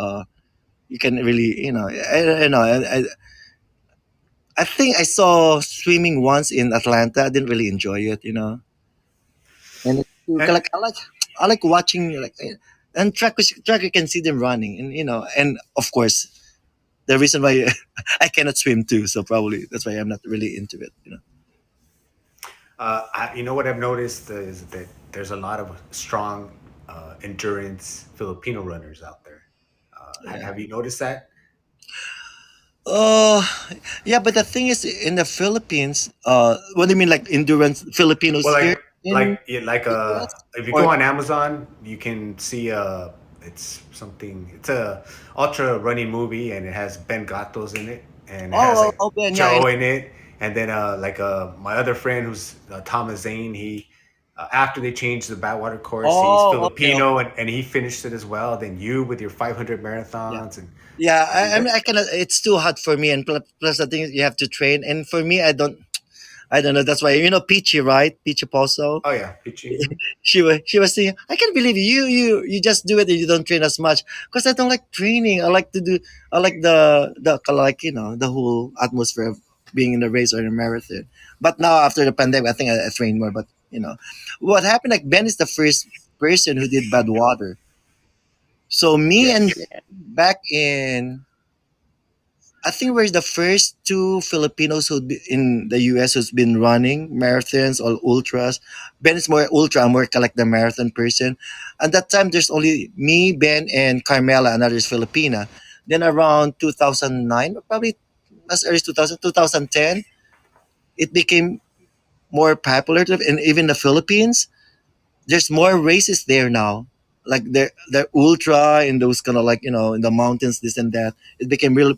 you can really I know I think I saw swimming once in Atlanta. I didn't really enjoy it. And Eh, like I like watching and track you can see them running and of course the reason why I cannot swim too, so probably that's why I'm not really into it. you know what I've noticed is that there's a lot of strong endurance Filipino runners out there. Yeah. Have you noticed that? Uh, yeah, but the thing is, in the Philippines, what do you mean, like endurance Filipinos Well, here in like the US, if you or go on Amazon, you can see it's a ultra running movie, and it has Ben Gatos in it, and it has like Ben, yeah, Joe in it, and then my other friend who's Thomas Zane. He after they changed the Badwater course, he's okay, Filipino, okay, and he finished it as well. Then you with your 500 yeah. marathons, and Yeah, I mean I mean, that. I cannot. It's too hard for me, and plus the thing is you have to train. And for me, I don't know. That's why Peachy, right? Peachy Poso. Oh yeah, pitching. She was saying, I can't believe you just do it and you don't train as much because I don't like training. I like the like the whole atmosphere of being in a race or in a marathon. But now after the pandemic, I think I train more. But what happened? Like Ben is the first person who did bad water. So me and Yes. Ben back in I think we're the first two Filipinos in the US who's been running marathons or ultras. Ben is more ultra, I'm more like the marathon person. At that time, there's only me, Ben, and Carmela, another is Filipina. Then around 2009, probably as early as 2010, it became more popular in even the Philippines. there's more races there now. Like they're ultra in those kind of like in the mountains, this and that. It became real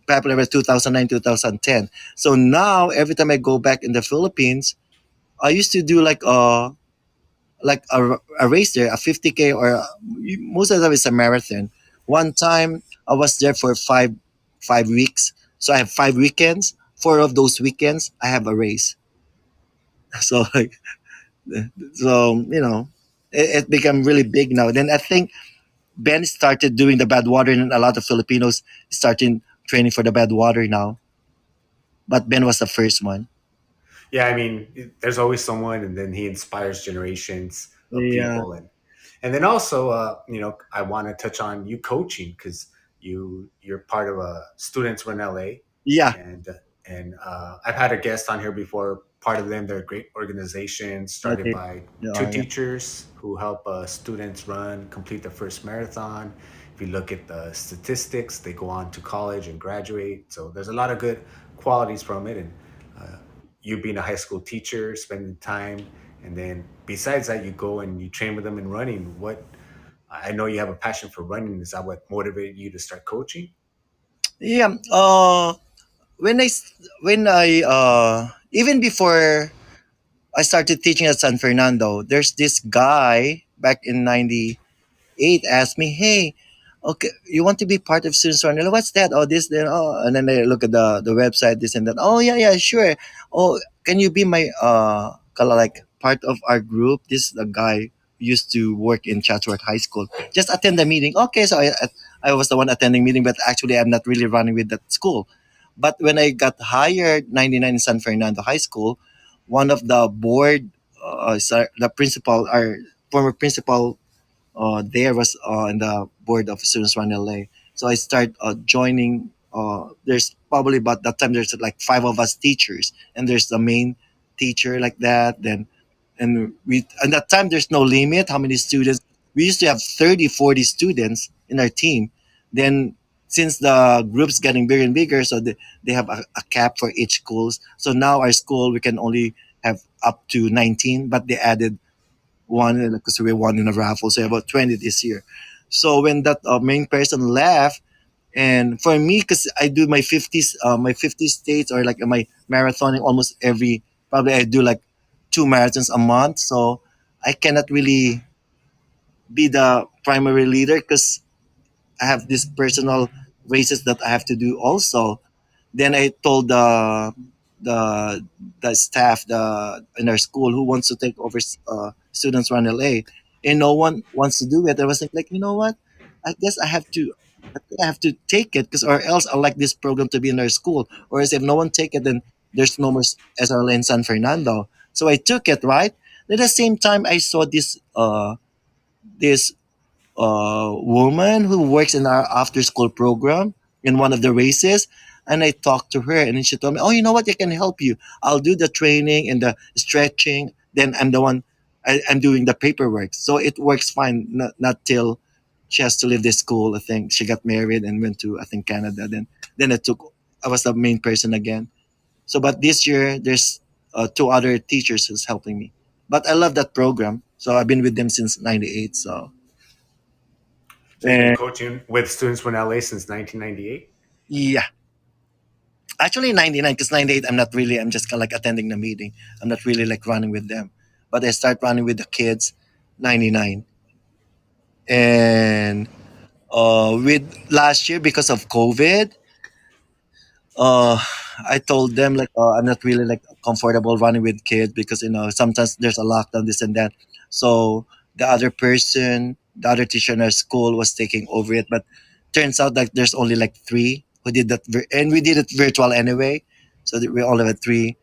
popular in 2009, 2010. So now every time I go back in the Philippines, I used to do like a race there, a 50K or most of the time it's a marathon. One time I was there for five weeks. So I have 5 weekends. 4 of those weekends I have a race. So like so it became really big now. Then I think Ben started doing the bad water, and a lot of Filipinos starting training for the bad water now. But Ben was the first one. Yeah, I mean, there's always someone, and then he inspires generations of Yeah, people, and then also, I want to touch on you coaching because you're part of a Students Run LA, yeah, and I've had a guest on here before. Part of them, they're a great organization started okay, by two yeah, yeah. teachers who help students run complete their first marathon. If you look at the statistics, they go on to college and graduate. So there's a lot of good qualities from it, and uh, you being a high school teacher, spending time, and then besides that, you go and you train with them in running. What I know you have a passion for running. Is that what motivated you to start coaching? Yeah. When I even before I started teaching at San Fernando, there's this guy back in '98 asked me, "Hey, okay, you want to be part of Students Run? What's that? Oh, this, then, oh." And then I look at the website, this and that. Oh, yeah, yeah, sure. Oh, can you be my kind of like part of our group? This is the guy who used to work in Chatsworth High School. Just attend the meeting. Okay, so I was the one attending meeting, but actually I'm not really running with that school. But when I got hired, '99 in San Fernando High School, one of the board, the principal, our former principal there was in the board of Students Run LA. So I start joining. There's probably about that time there's like five of us teachers, and there's the main teacher like that. Then and we at that time there's no limit how many students. We used to have 30, 40 students in our team. Then since the group's getting bigger and bigger, so they have a cap for each schools. So now our school we can only have up to 19, but they added one because we won in a raffle, so about 20 this year. So when that main person left, and for me, because I do my 50 states or like my marathoning almost every, probably I do like 2 marathons a month. So I cannot really be the primary leader because I have these personal races that I have to do also. Then I told the the staff in our school who wants to take over Students Run LA, and no one wants to do it. I was like, you know what? I guess I think I have to take it because or else I like this program to be in our school. Or else if no one take it, then there's no more SRLA in San Fernando. So I took it, right. At the same time, I saw this woman who works in our after school program in one of the races. And I talked to her, and then she told me, "Oh, you know what? I can help you. I'll do the training and the stretching. Then I'm the one, I'm doing the paperwork. So it works fine. Not till she has to leave the school. I think she got married and went to, I think, Canada. Then I was the main person again. So, but this year, there's two other teachers who's helping me. But I love that program. So I've been with them since '98. So, So you've been coaching with Students Run LA since 1998. yeah, actually 99 because 98 I'm just kind of like attending the meeting. I'm not really like running with them. But I start running with the kids 99. And with last year because of COVID, uh I told them like I'm not really like comfortable running with kids because sometimes there's a lockdown, this and that. So the other teacher in our school was taking over it, but turns out that there's only like three who did that, and we did it virtual anyway, so that we only had three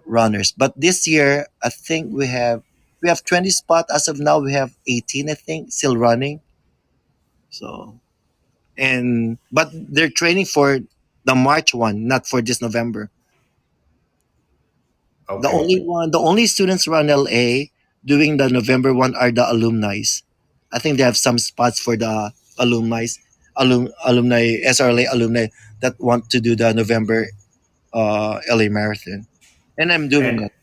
runners. But this year, I think we have 20 spots as of now. We have 18, I think, still running. So and but they're training for the March one, not for this November. Okay, The only students around LA doing the November one are the alumni. I think they have some spots for the alumni, alumni SRLA alumni that want to do the November LA marathon, and I'm doing and that.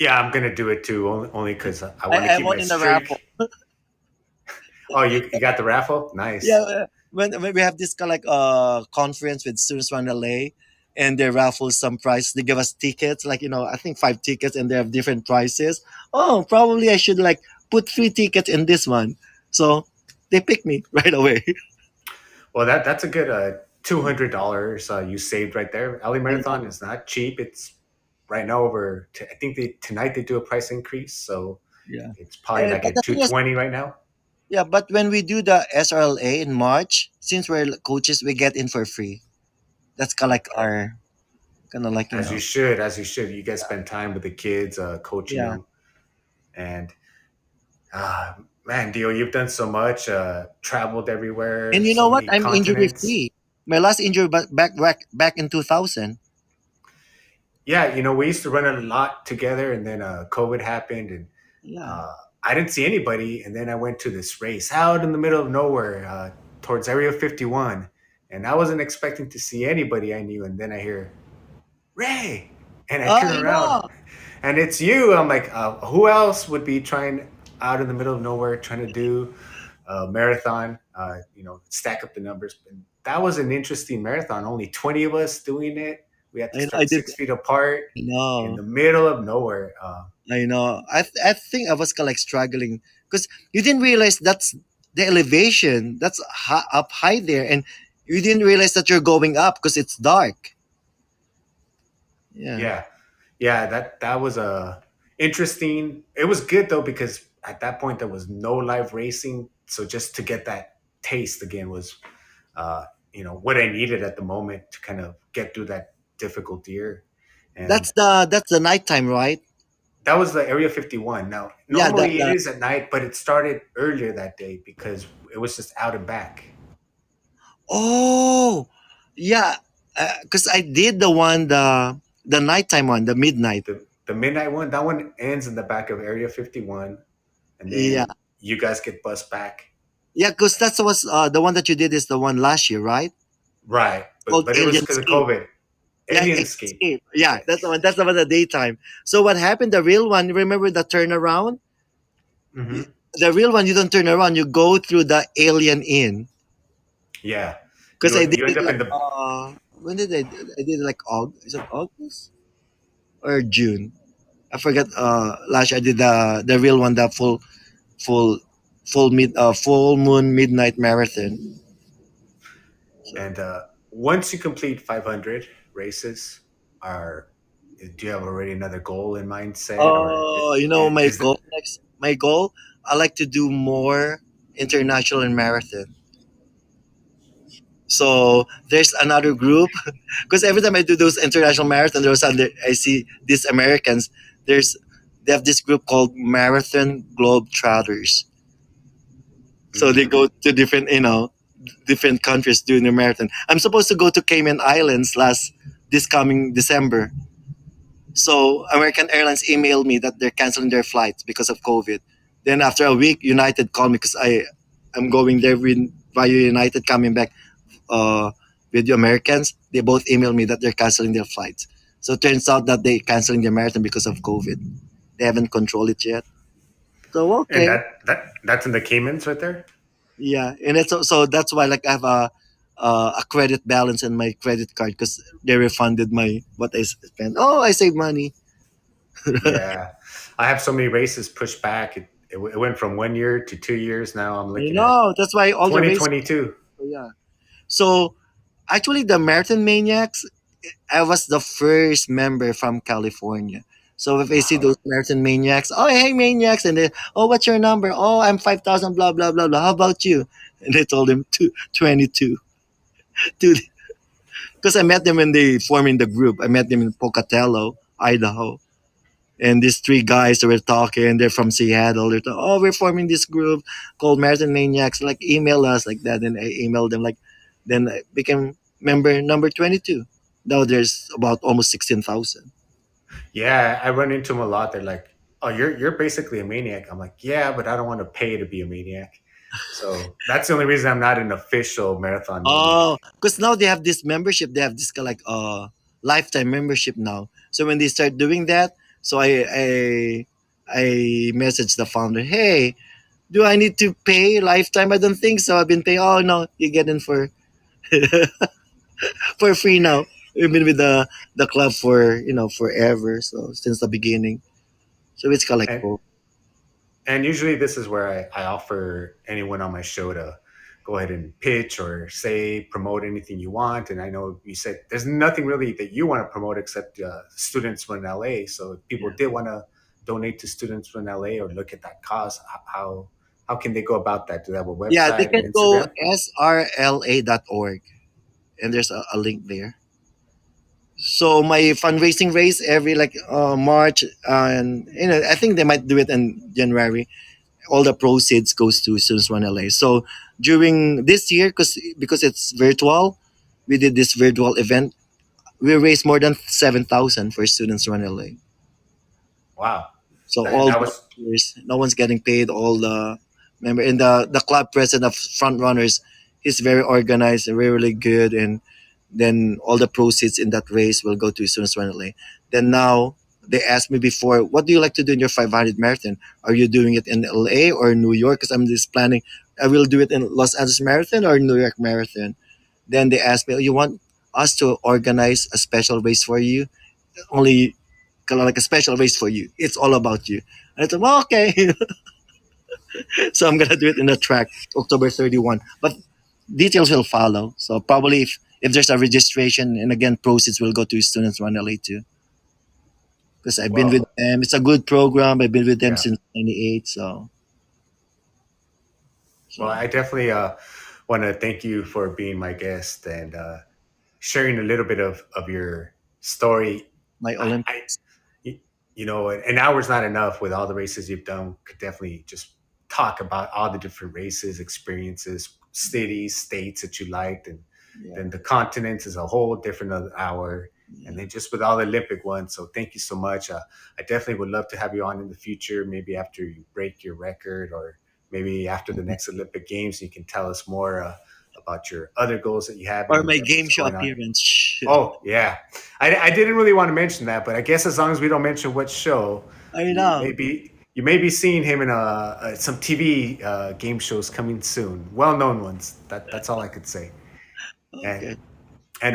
Yeah, I'm gonna do it too, only because I want to I keep won my in the raffle. streak. Oh, you got the raffle? Yeah, Nice. when we have this kind of like conference with students from LA, and they raffle some prize. They give us tickets, like I think 5 tickets, and they have different prices. Oh, probably I should like put 3 tickets in this one. So they pick me right away. Well, that's a good $200 you saved right there. LA I Marathon know. is not cheap. It's right now over. I think tonight they do a price increase, so Yeah. it's probably like But at the two thing is, twenty right now. yeah, but when we do the SRLA in March, since we're coaches, we get in for free. That's kind of like our kind of like As you should. You guys spend time with the kids, coaching yeah. them, and man, Dio, you've done so much. Traveled everywhere, And you know so what? many I'm injury continents. free. My last injury back in 2000. Yeah, we used to run a lot together, and then COVID happened, and Yeah. uh, I didn't see anybody. And then I went to this race out in the middle of nowhere towards Area 51, and I wasn't expecting to see anybody I knew. And then I hear Ray, and I Oh, turn I around, know. and it's you. I'm like, who else would be trying out in the middle of nowhere trying to do a marathon? Stack up the numbers. And that was an interesting marathon. Only 20 of us doing it. We had to I start did. 6 feet apart I in know. the middle of nowhere. I know. I think I was kind of like struggling because you didn't realize that's the elevation. That's up high there, and you didn't realize that you're going up because it's dark. Yeah. Yeah, yeah, that was a interesting. It was good though because at that point there was no live racing, so just to get that taste again was, what I needed at the moment to kind of get through that difficult year. And That's the nighttime, right? that was the Area 51. Now, Yeah. normally it is at night, but it started earlier that day because it was just out and back. Oh, yeah. Because I did the nighttime one, the midnight. The midnight one, that one ends in the back of Area 51, and Yeah. then you guys get bussed back. Yeah, because that's was the one that you did is the one last year, right? Right, but Called but it was Alien because of Escape. COVID. Yeah, Alien Escape. Escape. Yeah, that's the Yes. one. That's the one the daytime. So what happened? The real one. Remember the turnaround? Hmm. The real one, you don't turn around. You go through the Alien Inn. Yeah, Because I did you end it up like in the when did I did it like August? Is it August or June? I forgot. Last year I did the real one, the full full moon midnight marathon. So, and once you complete 500 races, are do you have already another goal in mindset, or my is that goal next. My goal. I like to do more international and marathon. So there's another group because every time I do those international marathon, there's under I see these Americans. There's they have this group called Marathon Globe Trotters. So they Mhm. go to different different countries doing the marathon. I'm supposed to go to Cayman Islands this coming December. So American Airlines emailed me that they're canceling their flights because of COVID. Then after a week, United called me because I'm going there via United coming back with the Americans. They both emailed me that they're canceling their flights. So it turns out that they're canceling their marathon because of COVID. They haven't controlled it yet. So And okay, that's in the Caymans right there. yeah, and it's so that's why like I have a credit balance in my credit card because they refunded my what I spent. Oh, I saved money. Yeah, I have so many races pushed back. It went from 1 year to 2 years. Now I'm You looking at know that's why all the races. 2022. Yeah. So actually, the Marathon Maniacs, I was the first member from California. So if I see Wow. those Marathon Maniacs, oh hey Maniacs, and then oh what's your number? Oh I'm 5,000 blah blah blah blah. How about you? And they told him 22. Because I met them when they forming the group. I met them in Pocatello, Idaho. And these three guys that were talking, they're from Seattle. They're talking, oh, we're forming this group called Marathon Maniacs. Like, email us like that. And I emailed them like, then I became member number 22. Now there's about almost 16,000. Yeah, I run into them a lot. They're like, "Oh, you're basically a maniac." I'm like, "Yeah, but I don't want to pay to be a maniac." So that's the only reason I'm not an official marathon maniac. Oh, because now they have this membership. They have this kind of like lifetime membership now. So when they start doing that, So I messaged the founder, hey, do I need to pay lifetime? I don't think so. I've been paying. Oh no, you get in for for free now. We've been with the club for forever. So since the beginning. So it's kind of like And cool. and usually this is where I offer anyone on my show to go ahead and pitch or say promote anything you want. And I know you said there's nothing really that you want to promote except students from LA. So if people Yeah. did want to donate to students from LA or look at that cause, how can they go about that? Do they have a Yeah, they website or can go Instagram? srla.org and there's a link there. So my fundraising race every like March, and I think they might do it in January. All the proceeds goes to Students Run LA. So during this year, because it's virtual, we did this virtual event. We raised more than 7,000 for Students Run LA. Wow, So and all that was volunteers, no one's getting paid. All the member and the club president of front runners, he's very organized and really good. And then all the proceeds in that race will go to Students Run LA. Then now they asked me before, what do you like to do in your 500 marathon? Are you doing it in LA or New York? Because I'm just planning. I will do it in Los Angeles Marathon or New York Marathon. Then they asked me, oh, you want us to organize a special race for you? Only kind of like a special race for you. It's all about you. And I thought, well, okay. So I'm gonna do it in the track, October 31. But details will follow. So probably if there's a registration, and again proceeds will go to Students Run LA too. Because I've been with well, them. It's a good program. I've been with them yeah. since '98. So Well, so I definitely want to thank you for being my guest and sharing a little bit of your story. my I Olympics. you you know, an hour's not enough with all the races you've done. Could definitely just talk about all the different races, experiences, cities, states that you liked, and Yeah. then the continents is a whole different other hour. And Yeah. then just with all the Olympic ones. So thank you so much. I definitely would love to have you on in the future, maybe after you break your record or maybe after the next Olympic Games, you can tell us more about your other goals that you have Or and my game what's show going on. appearance. Oh yeah, I didn't really want to mention that, but I guess as long as we don't mention what show, I know. you may be seeing him in some TV game shows coming soon, well-known ones. That's all I could say. And Okay. and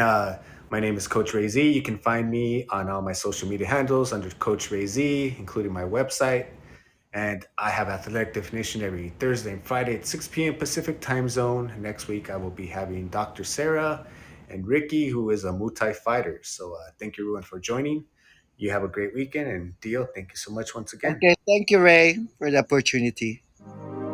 my name is Coach Ray Z. You can find me on all my social media handles under Coach Ray Z, including my website. And I have athletic definition every Thursday and Friday at 6 p.m. Pacific time zone. Next week, I will be having Dr. Sarah and Ricky, who is a Muay Thai fighter. So thank you, everyone, for joining. You have a great weekend. And Dio, thank you so much once again. Okay. Thank you, Ray, for the opportunity.